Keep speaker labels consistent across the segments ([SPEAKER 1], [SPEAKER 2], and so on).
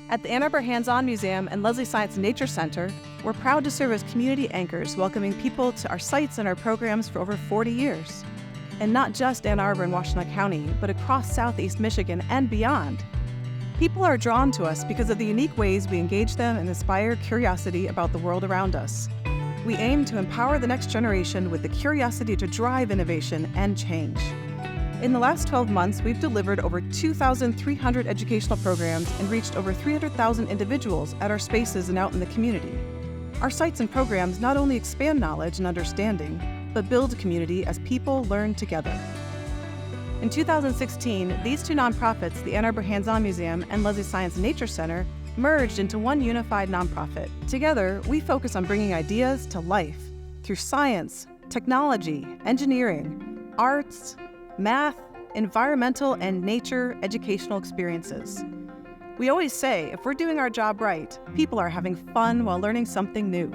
[SPEAKER 1] At the Ann Arbor Hands-On Museum and Leslie Science and Nature Center, we're proud to serve as community anchors, welcoming people to our sites and our programs for over 40 years. And not just Ann Arbor and Washtenaw County, but across Southeast Michigan and beyond. People are drawn to us because of the unique ways we engage them and inspire curiosity about the world around us. We aim to empower the next generation with the curiosity to drive innovation and change. In the last 12 months, we've delivered over 2,300 educational programs and reached over 300,000 individuals at our spaces and out in the community. Our sites and programs not only expand knowledge and understanding, but build community as people learn together. In 2016, these two nonprofits, the Ann Arbor Hands-On Museum and Leslie Science and Nature Center, merged into one unified nonprofit. Together, we focus on bringing ideas to life through science, technology, engineering, arts, math, environmental, and nature educational experiences. We always say, if we're doing our job right, people are having fun while learning something new.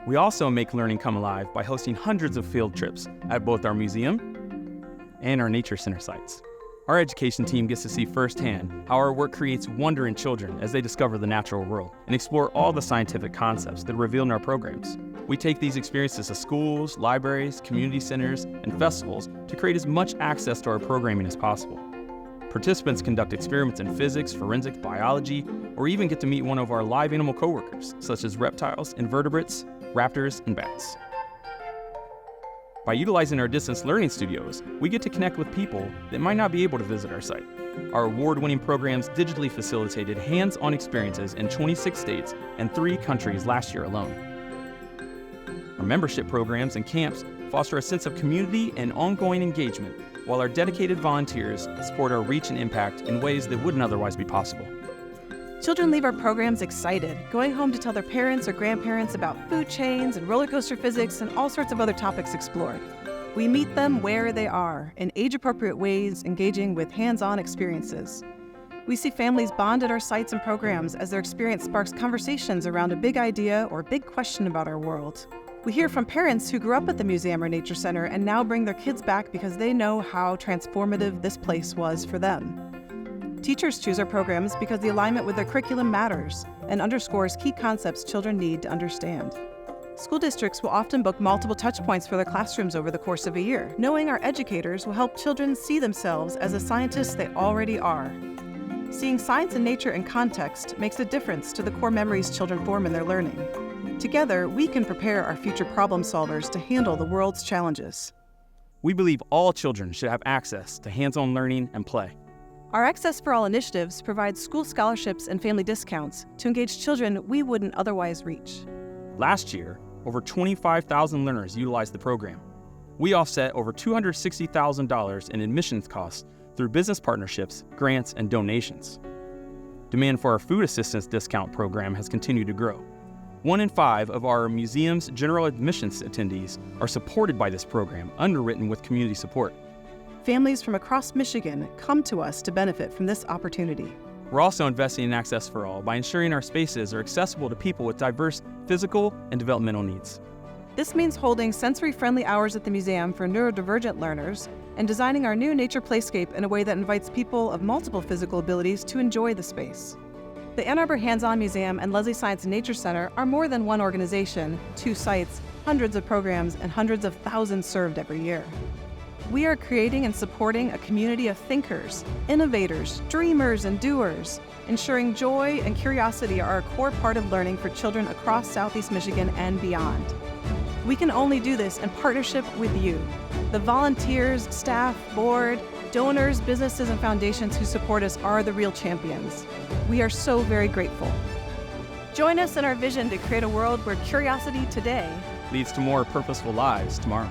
[SPEAKER 2] We also make learning come alive by hosting hundreds of field trips at both our museum and our nature center sites. Our education team gets to see firsthand how our work creates wonder in children as they discover the natural world and explore all the scientific concepts that are revealed in our programs. We take these experiences to schools, libraries, community centers, and festivals to create as much access to our programming as possible. Participants conduct experiments in physics, forensics, biology, or even get to meet one of our live animal coworkers, such as reptiles, invertebrates, raptors, and bats. By utilizing our distance learning studios, we get to connect with people that might not be able to visit our site. Our award-winning programs digitally facilitated hands-on experiences in 26 states and 3 countries last year alone. Our membership programs and camps foster a sense of community and ongoing engagement, while our dedicated volunteers support our reach and impact in ways that wouldn't otherwise be possible.
[SPEAKER 1] Children leave our programs excited, going home to tell their parents or grandparents about food chains and roller coaster physics and all sorts of other topics explored. We meet them where they are, in age-appropriate ways, engaging with hands-on experiences. We see families bond at our sites and programs as their experience sparks conversations around a big idea or big question about our world. We hear from parents who grew up at the museum or nature center and now bring their kids back because they know how transformative this place was for them. Teachers choose our programs because the alignment with their curriculum matters and underscores key concepts children need to understand. School districts will often book multiple touch points for their classrooms over the course of a year. Knowing our educators will help children see themselves as the scientists they already are. Seeing science and nature in context makes a difference to the core memories children form in their learning. Together, we can prepare our future problem solvers to handle the world's challenges.
[SPEAKER 2] We believe all children should have access to hands-on learning and play.
[SPEAKER 1] Our Access for All initiatives provide school scholarships and family discounts to engage children we wouldn't otherwise reach.
[SPEAKER 2] Last year, over 25,000 learners utilized the program. We offset over $260,000 in admissions costs through business partnerships, grants, and donations. Demand for our food assistance discount program has continued to grow. 1 in 5 of our museum's general admissions attendees are supported by this program, underwritten with community support.
[SPEAKER 1] Families from across Michigan come to us to benefit from this opportunity.
[SPEAKER 2] We're also investing in Access for All by ensuring our spaces are accessible to people with diverse physical and developmental needs.
[SPEAKER 1] This means holding sensory-friendly hours at the museum for neurodivergent learners and designing our new nature playscape in a way that invites people of multiple physical abilities to enjoy the space. The Ann Arbor Hands-On Museum and Leslie Science and Nature Center are more than one organization, 2 sites, hundreds of programs, and hundreds of thousands served every year. We are creating and supporting a community of thinkers, innovators, dreamers, and doers, ensuring joy and curiosity are a core part of learning for children across Southeast Michigan and beyond. We can only do this in partnership with you, the volunteers, staff, board, donors, businesses, and foundations who support us are the real champions. We are so very grateful. Join us in our vision to create a world where curiosity today
[SPEAKER 2] leads to more purposeful lives tomorrow.